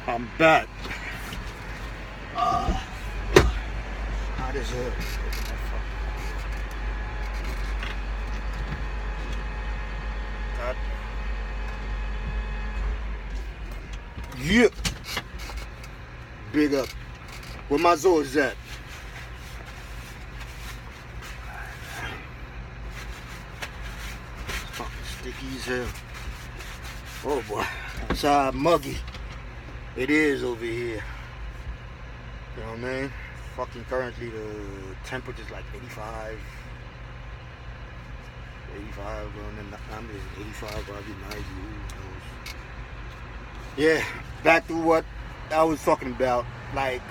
I'm back. Hot as hell. Hot. Yeah. Big up. Where my Zoe's at? It's fucking sticky as hell. Oh boy. Outside muggy. It is over here. You know what I mean? Fucking currently the temperature's like 85. 85, and then I'm just 85, probably 90, who knows. Yeah, back to what I was talking about. Like,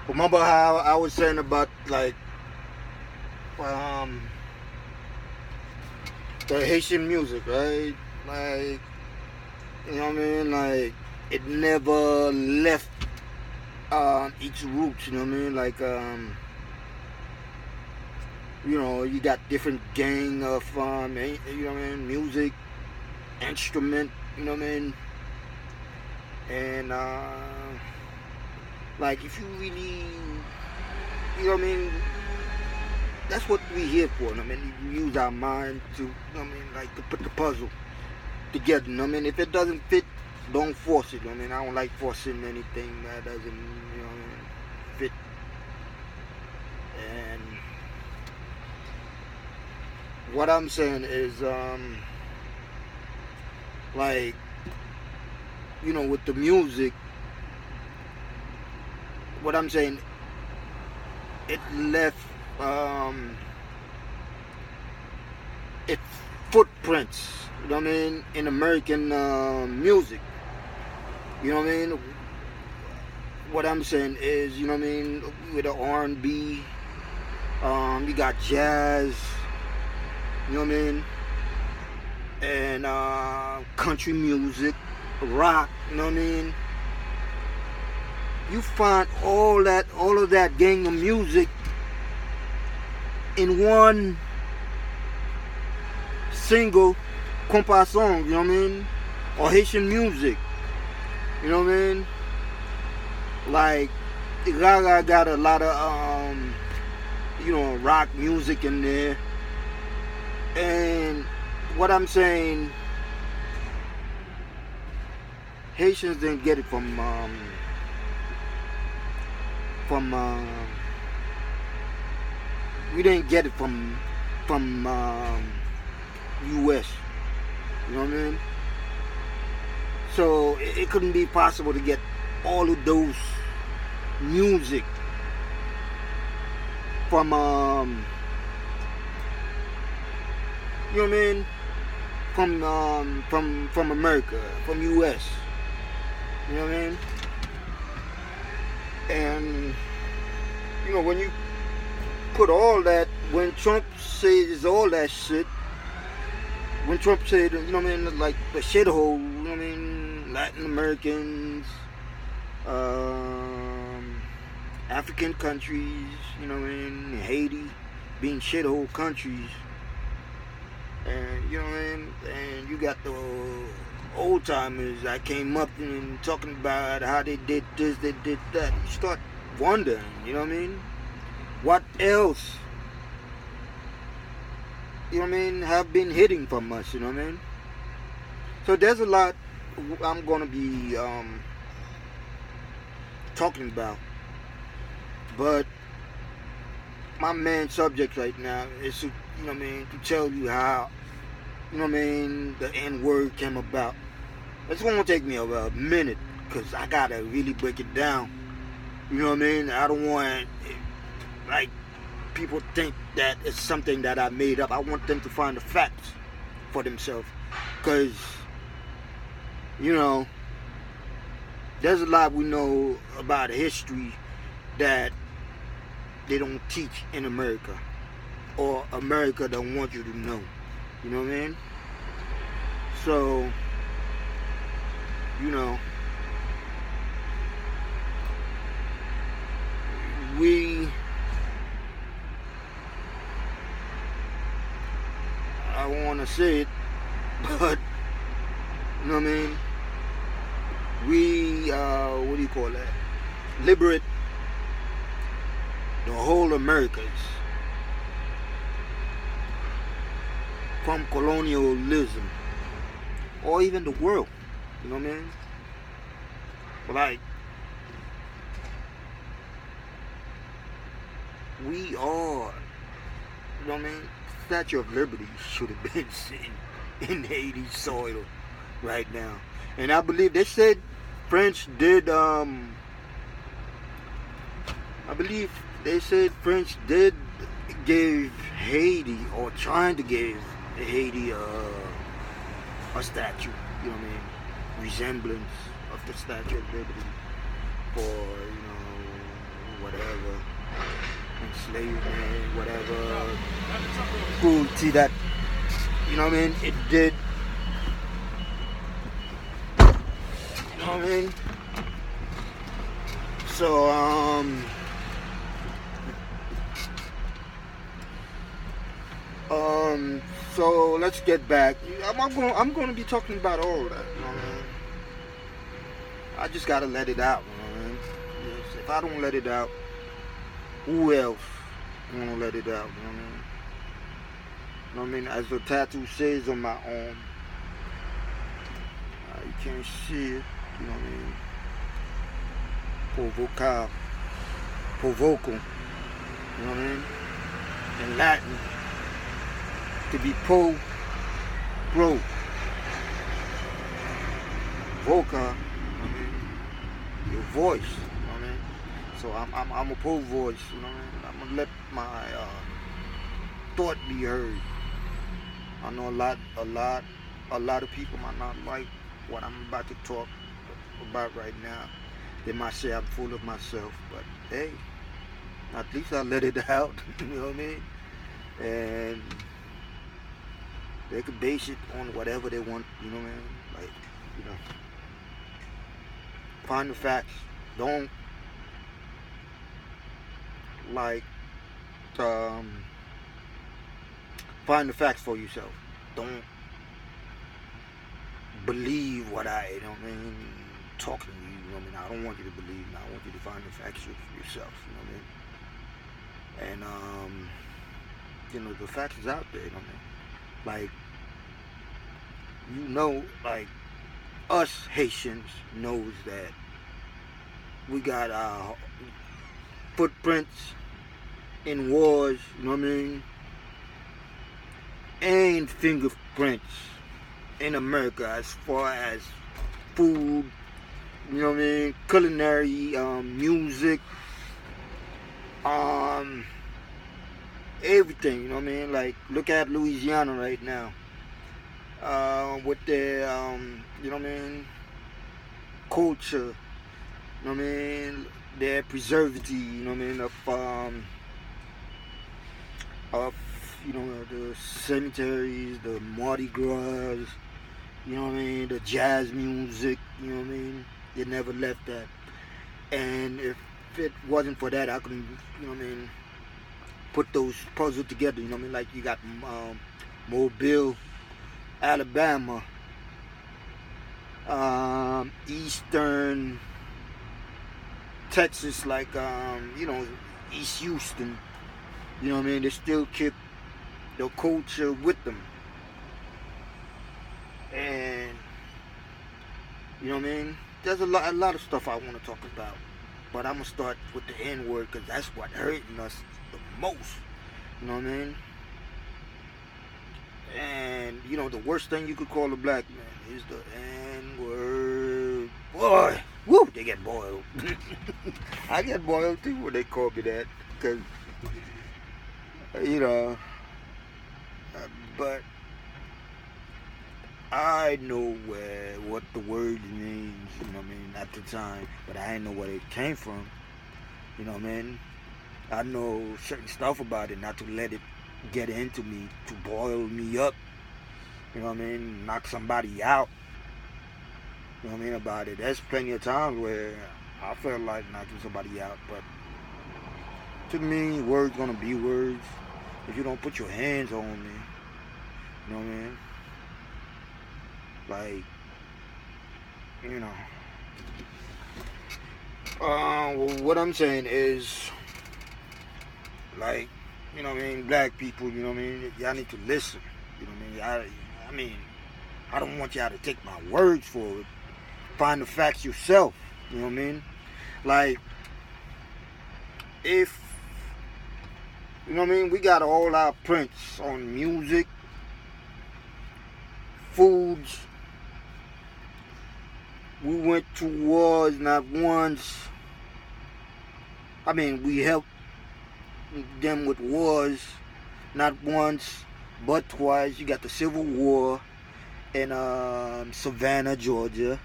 remember how I was saying about, like, the Haitian music, right? Like, you know what I mean? Like, it never left its roots, you know what I mean? Like, you know, you got different gang of, you know what I mean, music, instrument, you know what I mean? And, like, if you really, you know what I mean, that's what we here for, you know what I mean? We use our mind to, you know what I mean, like, to put the puzzle together, you know what I mean? If it doesn't fit, don't force it, you know what I mean? I don't like forcing anything that doesn't, you know what I mean, fit. And what I'm saying is, like, you know, with the music, what I'm saying, it left its footprints, you know what I mean, in American music. You know what I mean? What I'm saying is, you know what I mean, with the R&B, you got jazz, you know what I mean, and country music, rock, you know what I mean. You find all of that gang of music in one single compa song, you know what I mean, or Haitian music, you know what I mean. Like, Gaga got a lot of you know, rock music in there, and what I'm saying, Haitians didn't get it from we didn't get it from US, you know what I mean. So it couldn't be possible to get all of those music from you know what I mean, from America, from US, you know what I mean. And you know, when you put all that, when Trump says all that shit, when Trump said, you know what I mean, like the shithole, you know what I mean, Latin Americans, African countries, you know what I mean, Haiti being shithole countries, and you know what I mean, and you got the old timers that came up and talking about how they did this, they did that. You start wondering, you know what I mean, what else, you know what I mean, have been hidden from us, you know what I mean. So there's a lot I'm gonna be talking about, but my main subject right now is to, you know what I mean, to tell you how, you know what I mean, the N-word came about. It's gonna take me about a minute, because I gotta really break it down, you know what I mean. I don't want, like, people think that it's something that I made up. I want them to find the facts for themselves, because, you know, there's a lot we know about history that they don't teach in America, or America don't want you to know, you know what I mean. So, you know, I don't want to say it, but, you know what I mean, we what do you call that? Liberate the whole Americas from colonialism, or even the world. You know what I mean? Like, we are, you know what I mean? Statue of Liberty should have been sitting in Haiti soil right now. And I believe they said French did, I believe they said French did give Haiti, or trying to give Haiti a statue, you know what I mean? Resemblance of the Statue of Liberty for, you know, whatever, enslavement, whatever, cruelty that, you know what I mean, it did. You know what I mean? So let's get back. I'm going to be talking about all of that. You know what I mean? I just gotta let it out. You know what I mean? Yes, if I don't let it out, who else gonna let it out? You know what I mean? You know what I mean? As the tattoo says on my arm, you can't see it. You know what I mean? Provoca, provoco. You know what I mean? In Latin, to be pro, voca, your voice. You know what I mean? So I'm a pro voice. You know what I mean? I'm gonna let my thought be heard. I know a lot of people might not like what I'm about to talk about right now. They might say I'm full of myself, but hey, at least I let it out. You know what I mean? And they could base it on whatever they want. You know what I mean? Like, you know, find the facts. Don't like find the facts for yourself. Don't believe what I, you know what I mean, talking to you. You know what I mean? I don't want you to believe. I want you to find the facts for yourself. You know what I mean? And you know, the facts is out there. You know what I mean? Like, you know, like, us Haitians knows that we got our footprints in wars, you know what I mean, and fingerprints in America as far as food, you know what I mean, culinary, music, everything, you know what I mean. Like, look at Louisiana right now, with their, you know what I mean, culture, you know what I mean, their preservative, you know what I mean, of you know, the cemeteries, the Mardi Gras, you know what I mean, the jazz music, you know what I mean. They never left that. And if it wasn't for that, I couldn't, you know what I mean, put those puzzles together. You know what I mean. Like, you got Mobile, Alabama, Eastern Texas, like you know, East Houston. You know what I mean. They still keep the culture with them, and you know what I mean. There's a lot of stuff I want to talk about, but I'm gonna start with the N word because that's what hurting us the most. You know what I mean? And you know, the worst thing you could call a black man is the N word. Boy, woo, they get boiled. I get boiled too when they call me that, because you know. But I know what the word means, you know what I mean, at the time, but I didn't know where it came from, you know what I mean. I know certain stuff about it, not to let it get into me, to boil me up, you know what I mean, knock somebody out, you know what I mean, about it. There's plenty of times where I felt like knocking somebody out, but to me, words gonna be words. If you don't put your hands on me, you know what I mean? Like, you know, Well, what I'm saying is, like, you know what I mean, black people, you know what I mean, y'all need to listen. You know what I mean? I mean, I don't want y'all to take my words for it. Find the facts yourself. You know what I mean? Like, if, you know what I mean, we got all our prints on music, foods. We went to wars not once. I mean, we helped them with wars not once but twice. You got the Civil War in Savannah, Georgia.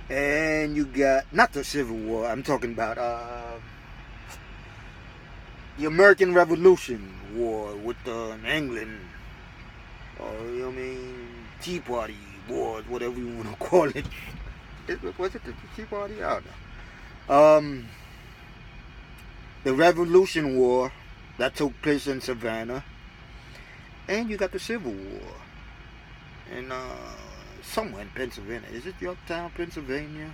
And you got, not the Civil War, I'm talking about the American Revolution War with England. Or, you know what I mean, Tea Party Wars, whatever you want to call it. Was it the Tea Party? I don't know. The Revolution War that took place in Savannah. And you got the Civil War. And somewhere in Pennsylvania. Is it Yorktown, Pennsylvania?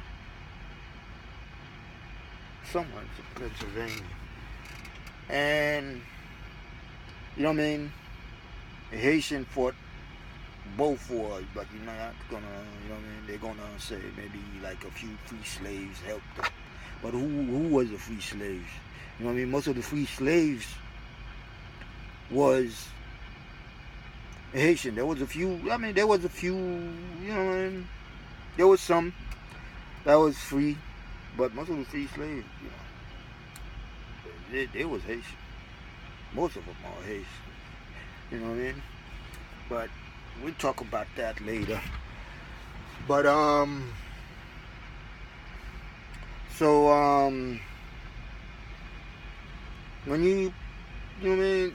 Somewhere in Pennsylvania. And, you know what I mean? The Haitian fought both wars, but you're not gonna, you know what I mean? They're gonna say maybe like a few free slaves helped them. But who was the free slaves? You know what I mean? Most of the free slaves was Haitian. There was a few, you know what I mean? There was some that was free, but most of the free slaves, you know, they was Haitian. Most of them are Haitian. You know what I mean? But we'll talk about that later. But when you know what I mean,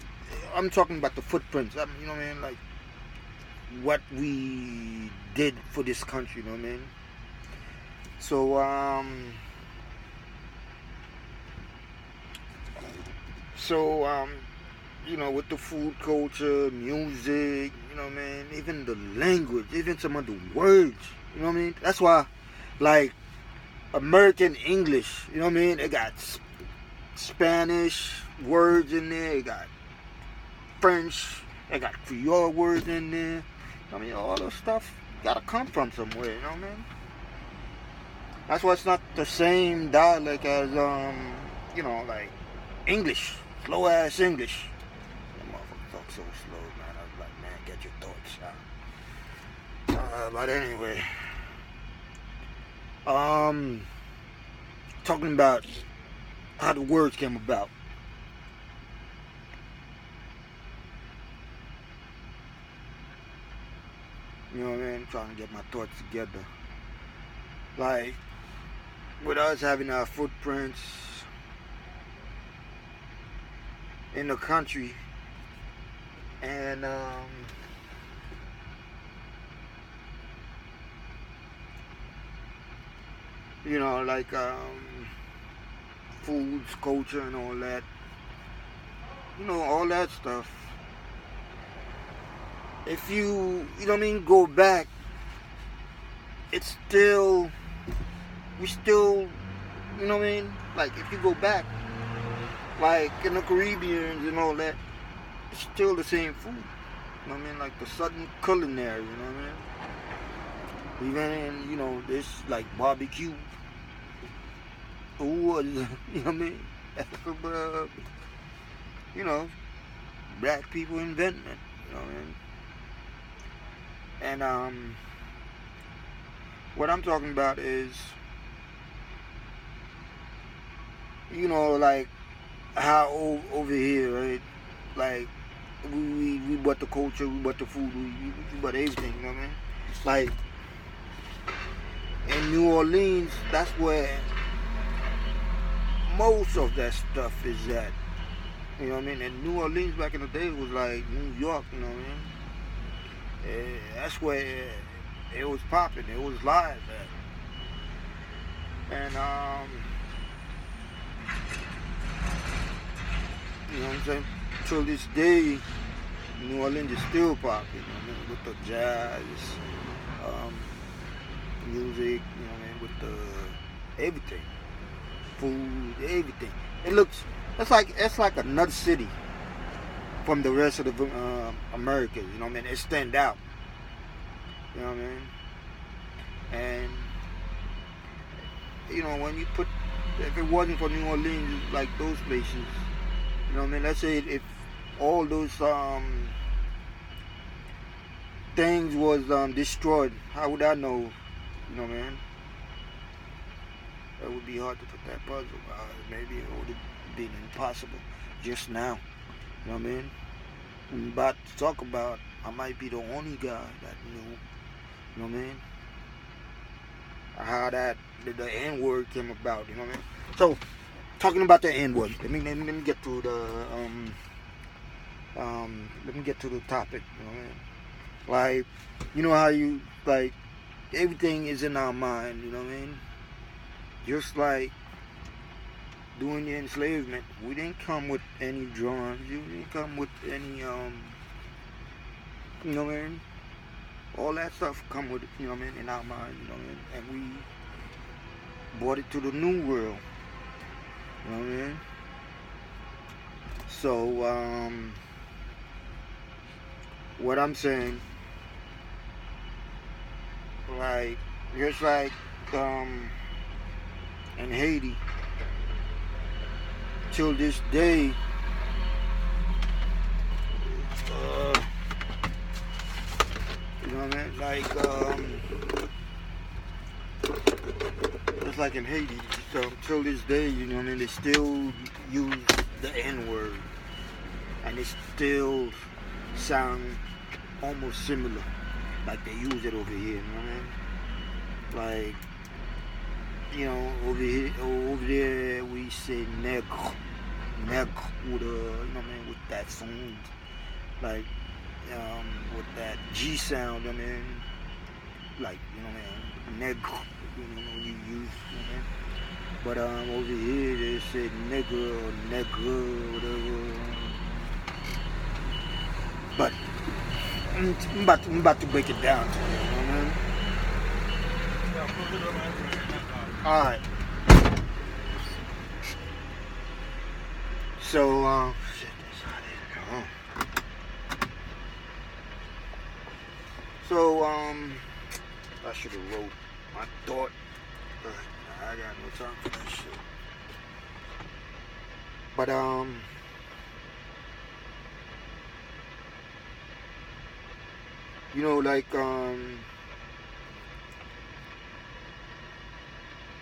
I'm talking about the footprints. You know what I mean, like what we did for this country. You know what I mean? So you know, with the food culture, music, you know what I mean, even the language, even some of the words, you know what I mean? That's why, like, American English, you know what I mean? It got Spanish words in there, it got French, it got Creole words in there. I mean, all this stuff gotta come from somewhere, you know what I mean? That's why it's not the same dialect as, you know, like, English, slow-ass English. Talk so slow, man. I was like, man, get your thoughts out. But anyway, talking about how the words came about. You know what I mean? Trying to get my thoughts together. Like, with us having our footprints in the country, and you know, like foods, culture, and all that. You know, all that stuff. If you know what I mean, go back, it's still, we still, you know what I mean? Like, if you go back, like in the Caribbean and all that, it's still the same food. You know what I mean? Like the Southern culinary, you know what I mean? Even, you know, this like barbecue. Who was, you know what I mean? You know, black people inventing it, you know what I mean? And what I'm talking about is, you know, like how over here, right? Like we bought the culture, we bought the food, we bought everything, you know what I mean? Like in New Orleans, that's where most of that stuff is at. You know what I mean? And New Orleans back in the day was like New York, you know what I mean? That's where it was popping, it was live at. And you know what I'm saying? Till this day, New Orleans is still popping, you know what I mean? With the jazz, music, you know what I mean? With everything, food, everything. It looks, it's like another city from the rest of the America. You know what I mean? It stand out. You know what I mean? And when you put, if it wasn't for New Orleans, like those places, you know what I mean? Let's say if all those things was destroyed, how would I know? You know what I mean? It would be hard to put that puzzle. Maybe it would have been impossible just now. You know what I mean? I'm about to talk about, I might be the only guy that knew. You know what I mean? How the N-word came about. You know what I mean? So, talking about the N-word, let me get to the let me get to the topic. You know what I mean? Like, you know how you, like, everything is in our mind. You know what I mean? Just like during the enslavement, we didn't come with any drums. You didn't come with any you know what I mean? All that stuff come with, you know what I mean, in our mind. You know what I mean? And we brought it to the new world. You know what I mean? So what I'm saying, like, just like in Haiti, till this day, you know what I mean? Like, just like in Haiti, till this day, you know what I mean? They still use the N-word, and it still sound almost similar, like they use it over here. You know what I mean? Like, over there we say negro, with you know what I mean, with that sound, like, with that G sound. I mean, like, you know what I mean, negro, when you use, you know what I mean? But over here they say negro, whatever. But I'm about to break it down to you. You know what I mean? All right. So, shit, that's hot in here. So, I should have wrote my thought, but I got no time for that shit. But,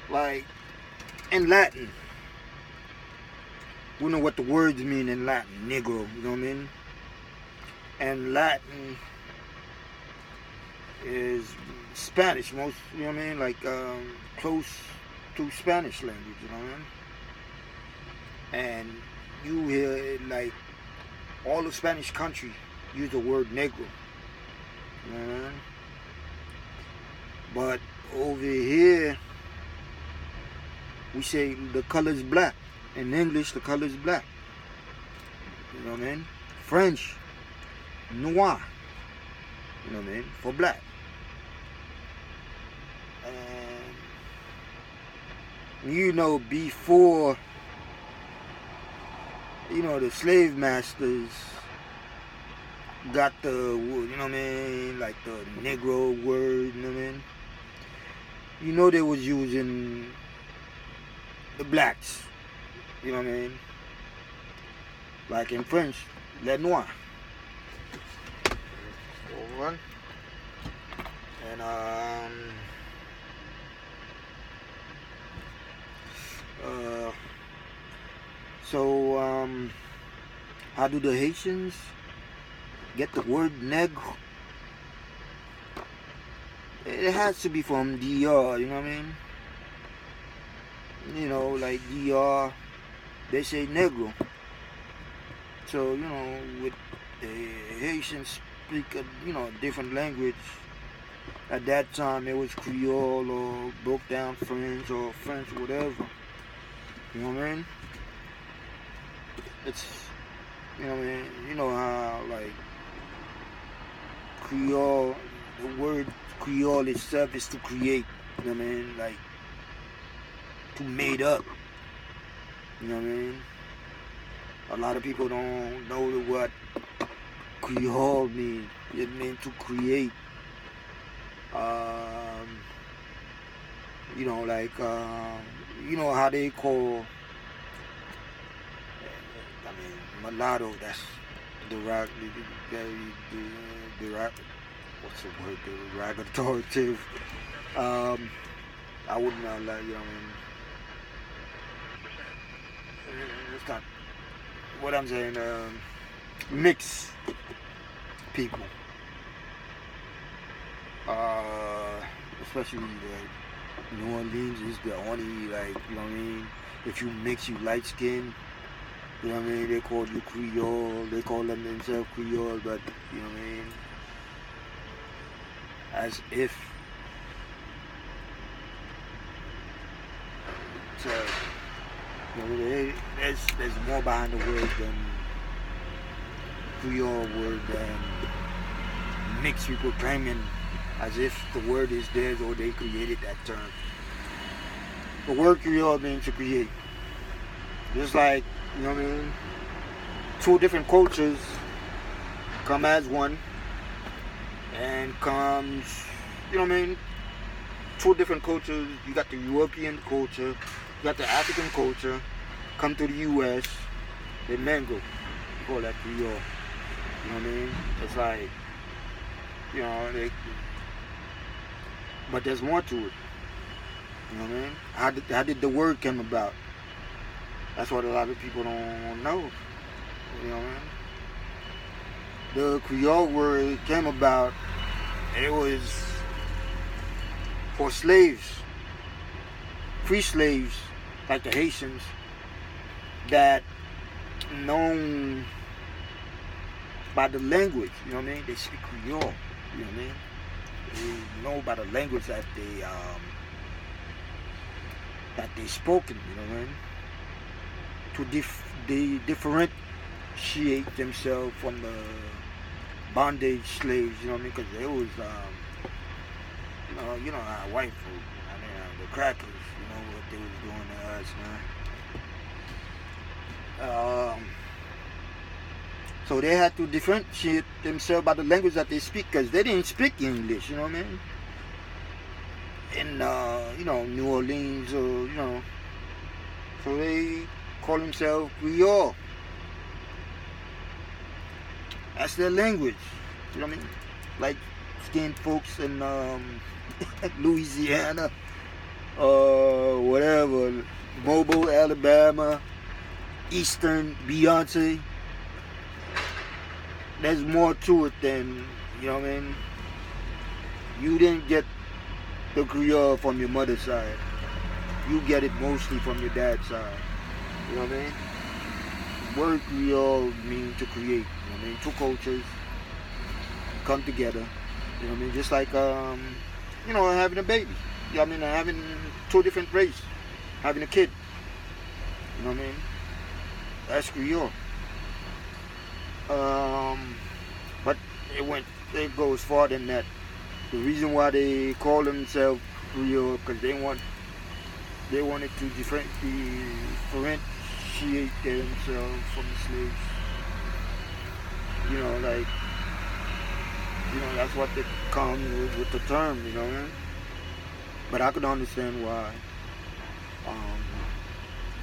like in Latin, we know what the words mean in Latin, negro, you know what I mean? And Latin is Spanish, most, you know what I mean? Like, close to Spanish language, you know what I mean? And you hear, like, all the Spanish country use the word negro, you know what I mean? But over here, we say the color is black. In English, the color is black. You know what I mean? French, noir. You know what I mean? For black. And before, the slave masters got the, you know what I mean, like the Negro word, you know what I mean? They was using the blacks, you know what I mean? Like in French, les noirs. Hold on. And how do the Haitians get the word negro? It has to be from DR, you know what I mean? Like DR, they say negro. So, with the Haitians speak a different language. At that time, it was Creole or broke down French or French, whatever. You know what I mean? It's, you know what I mean? You know how, like, Creole, the word Creole itself is to create. You know what I mean? Like, too made up. You know what I mean? A lot of people don't know what Creole means. It means to create. Um, like how they call. I mean, mulatto. That's derog. What's the word? Derogatory. Um, I wouldn't know. Like, you know what I mean? It's not what I'm saying. Mix people. Especially like New Orleans is the only, like, you know what I mean? If you mix, you light skin, you know what I mean? They call you Creole, they call them themselves Creole, but you know what I mean? As if to, there's more behind the word than Creole word than mix people claiming as if the word is theirs or they created that term. The word Creole means to create. Just like, you know what I mean? Two different cultures come as one and comes, you know what I mean? Two different cultures. You got the European culture, you got the African culture, come to the US, they mingle. You call that Creole. You know what I mean? It's like, but there's more to it. You know what I mean? How did the word come about? That's what a lot of people don't know. You know what I mean? The Creole word came about, it was for slaves, free slaves, like the Haitians, that known by the language, you know what I mean? They speak Creole, you know what I mean? They know by the language that they spoken, you know what I mean? They differentiate themselves from the bondage slaves, you know what I mean? Because they was, our white folk, the crackers, what they was doing to us, man. So they had to differentiate themselves by the language that they speak, because they didn't speak English, you know what I mean? In, New Orleans, or, so they call themselves Creole. That's their language, you know what I mean? Like skinned folks in Louisiana, whatever, Mobile, Alabama, Eastern, Beyonce. There's more to it than, you know what I mean? You didn't get the Creole from your mother's side. You get it mostly from your dad's side. You know what I mean? The word Creole means to create. You know what I mean? Two cultures come together. You know what I mean? Just like, having a baby. You know what I mean? Having two different races. Having a kid. You know what I mean? That's Creole. But it goes farther than that. The reason why they call themselves Creole, because they wanted to differentiate themselves from the slaves. That's what they come with the term, you know what I mean? But I could understand why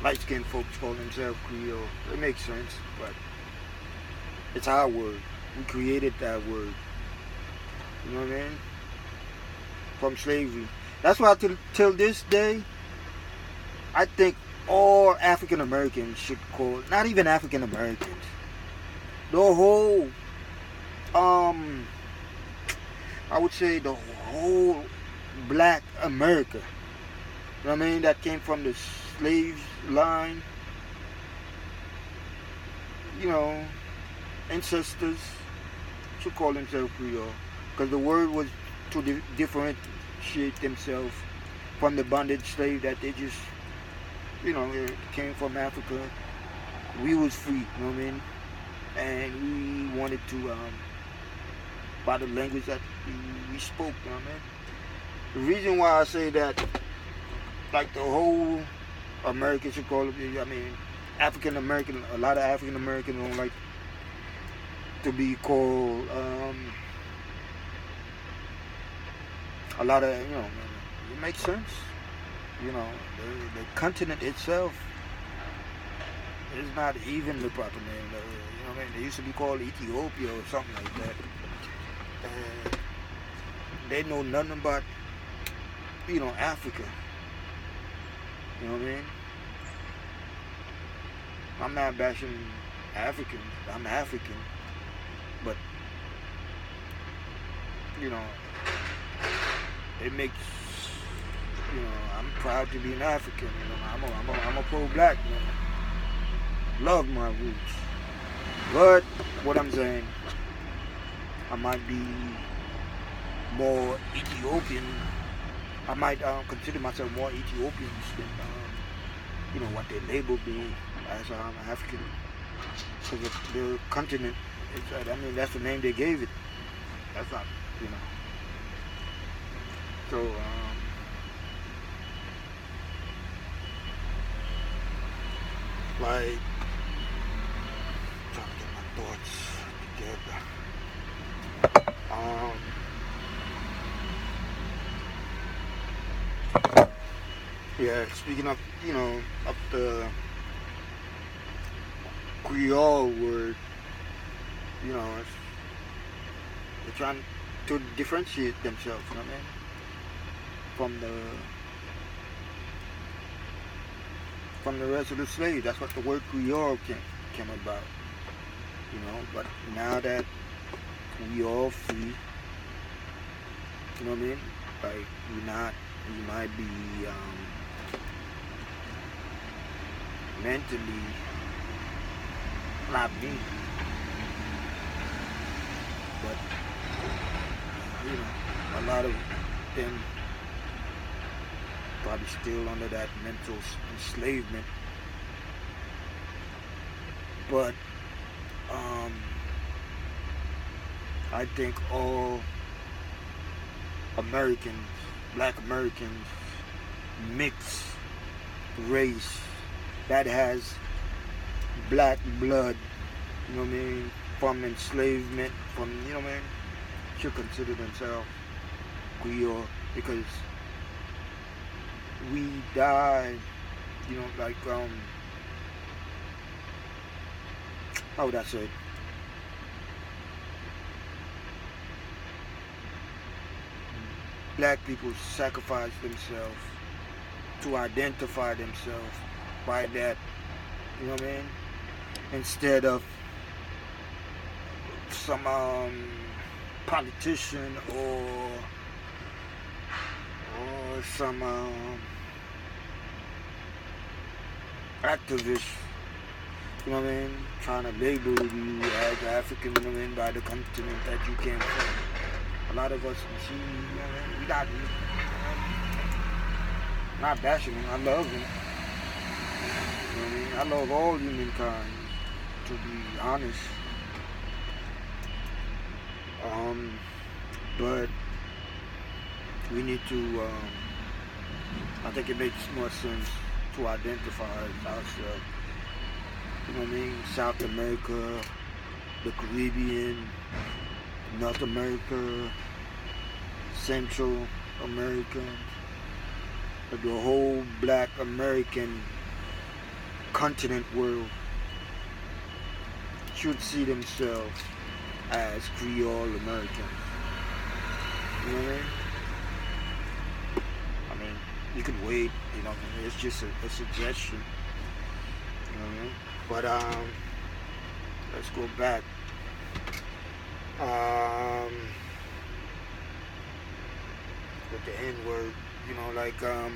light-skinned folks call themselves Creole. It makes sense, but it's our word. We created that word. You know what I mean? From slavery. That's why till this day, I think all African Americans should call, not even African Americans, the whole, I would say the whole black America, you know what I mean, that came from the slave line, ancestors should call themselves Creole, because the word was to differentiate themselves from the bondage slave that they just, came from Africa. We was free, you know what I mean? And we wanted to, by the language that we spoke, you know what I mean? The reason why I say that, like the whole Americans should call it. I mean, African American. A lot of African Americans don't like to be called. A lot of it makes sense. The continent itself is not even the proper name. What I mean? They used to be called Ethiopia or something like that. They know nothing about Africa. You know what I mean? I'm not bashing Africans. I'm African, but you know, it makes I'm proud to be an African. I'm a pro-black. Love my roots. But what I'm saying, I might be more Ethiopian. I might consider myself more Ethiopian than what they label me as African. Because the continent, that's the name they gave it. That's not, So, like, trying to get my thoughts together. Yeah, speaking of, of the Creole word, they're trying to differentiate themselves, you know what I mean? From the rest of the slaves. That's what the word Creole came about, but now that we all free, you know what I mean? Like, we might be mentally, not me, but a lot of them probably still under that mental enslavement. But I think all Americans, black Americans, mixed race that has black blood, you know what I mean, from enslavement, should consider themselves Creole, because we died, like, how would I say it? Black people sacrifice themselves to identify themselves by that, you know what I mean? Instead of some politician or some activist, you know what I mean, trying to label you as African, you know what I mean, by the continent that you came from. A lot of us, you see, you know what I mean, we not bashing them. I love them. You know what I mean? I love all humankind, to be honest. But we need to, I think it makes more sense to identify ourselves. You know what I mean? South America, the Caribbean, North America, Central America, the whole black American continent world should see themselves as Creole Americans. You know what I mean? You can wait, it's just a suggestion. You know what I mean? But let's go back. With the N-word, like how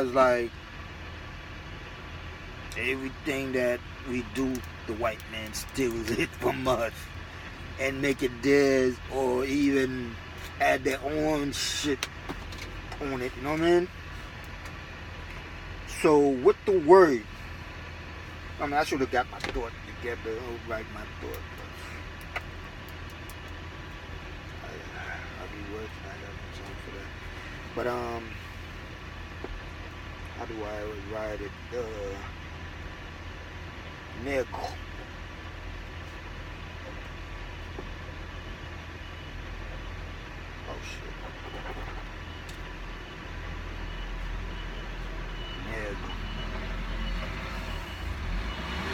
it's like everything that we do, the white man steals it from us and make it theirs, or even add their own shit on it, you know what I mean? So with the word, I should have got my thought together, write my thought. I'll be working, I got no time for that. But how do I write it? Negro. Oh shit. Negro.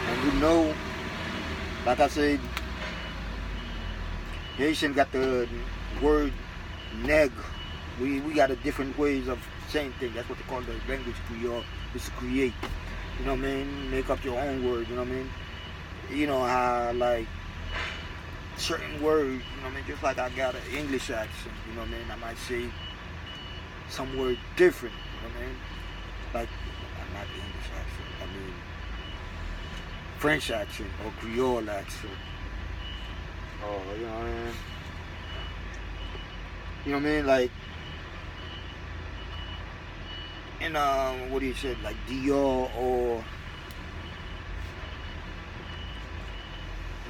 And you know, like I said, Haitian got the word neg. We got a different ways of saying things. That's what they call the language creole. Is to create. You know what I mean? Make up your own word. You know what I mean? You know how like certain words. You know what I mean? Just like I got an English accent. You know what I mean? I might say some word different. You know what I mean? Like not the English accent. I mean French accent or Creole accent. Oh, you know what I mean? You know what I mean? Like in what do you say? Like Dior or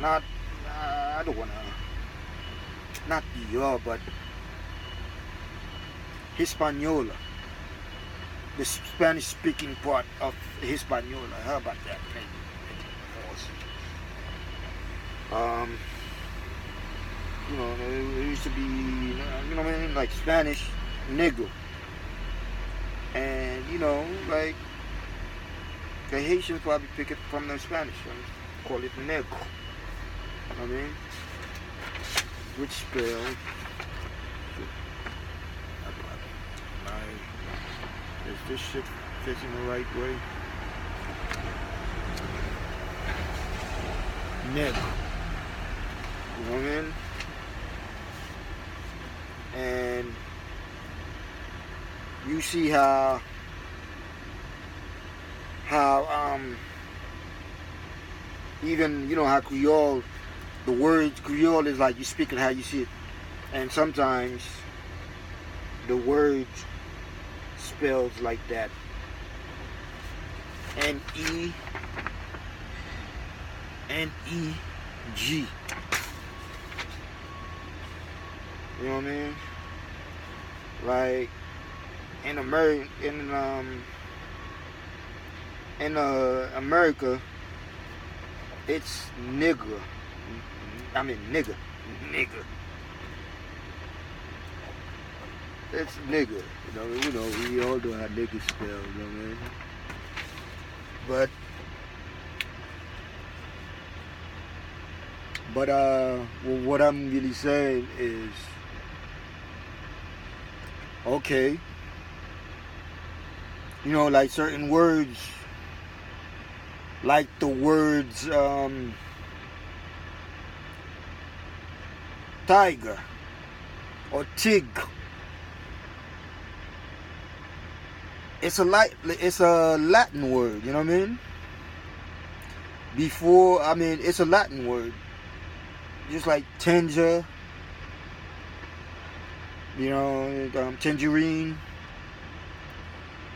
not? I don't wanna not Dior, but Hispaniola, the Spanish-speaking part of Hispaniola. How about that? You know, it used to be, you know what I mean, like Spanish, nigga. And, you know, like, the Haitians probably pick it from the Spanish and call it negro. You know what I mean? Which spell, is this shit facing the right way? Negro. You know what I mean? And you see how even you know how Creole, the words Creole is like you speak it how you see it, and sometimes the words spells like that. N-E-G. You know what I mean? Like in America, America, it's nigga. I mean nigga. It's nigga. You know, we all know how nigga spell. You know what I mean? But well, what I'm really saying is, okay, you know, like certain words, like the words tiger or tig. It's a Latin word, you know what I mean? It's a Latin word. Just like tanger, you know, tangerine.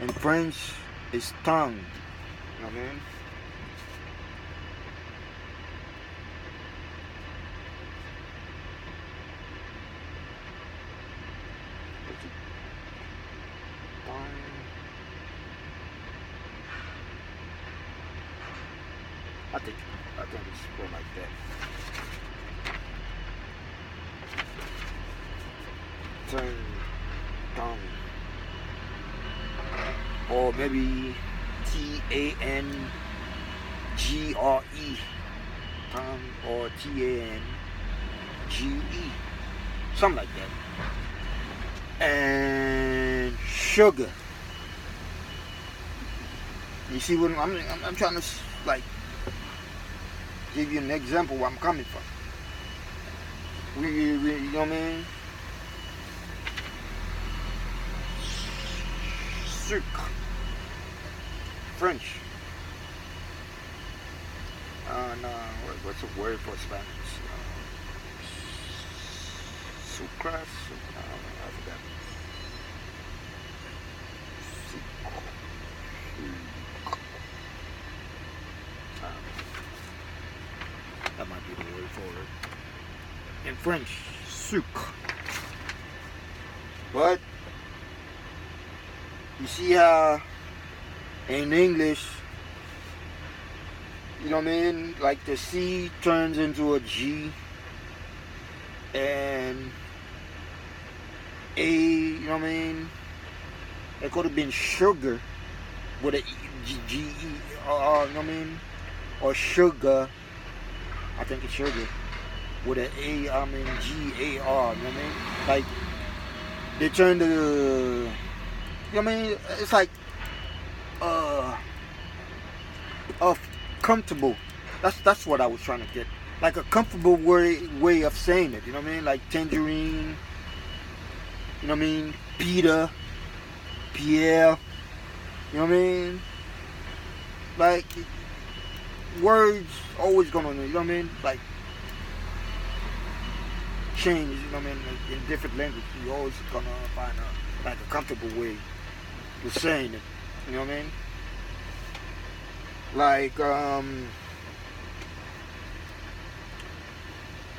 In French, it's tongue. You know what I mean? I think it's more like that. Tongue. Or maybe Tangre. Tongue or Tange. Something like that. And sugar. You see what I'm trying to like give you an example where I'm coming from. You know what I mean? Sucre. French. No, what's the word for Spanish? Sucras? I forgot. That might be the word for it. In French, sucre. But you see how In English, you know what I mean? Like the C turns into a G, and A, you know what I mean? It could have been sugar with a you know what I mean? Or sugar, I think it's sugar, with an A, I mean G-A-R, you know what I mean? Like, they turn the, you know what I mean? It's like, uh, comfortable. That's what I was trying to get. Like a comfortable way of saying it, you know what I mean? Like tangerine, you know what I mean? Peter, Pierre, you know what I mean? Like, words always gonna, you know what I mean? Like, change, you know what I mean? Like, in different languages, you always gonna find like a comfortable way of saying it, you know what I mean? Like,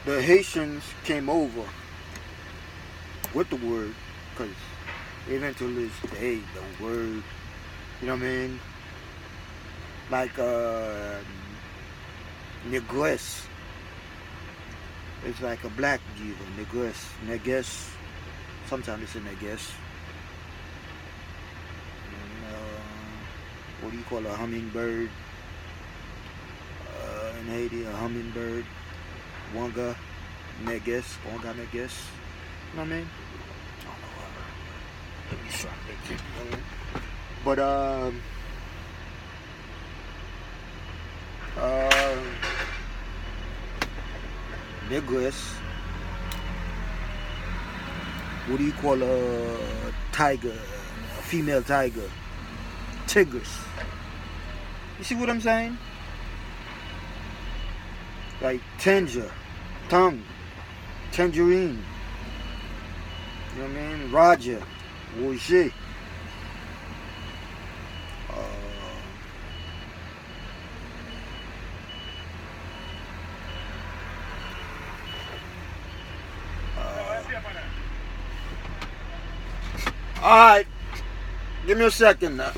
the Haitians came over with the word, because even to this day, the word, you know what I mean? Like, negress. It's like a black diva, negress. Negress. Sometimes it's a negress. And, what do you call a hummingbird? In Haiti, a hummingbird. Wanga, negress. Wanga, negress. You know what I mean? I don't know. Let me try to make it. You know what I mean? But, negress. What do you call a tiger? A female tiger? Tigress. You see what I'm saying? Like tongue, tangerine. You know what I mean? Roger, Roger. All right, give me a second now.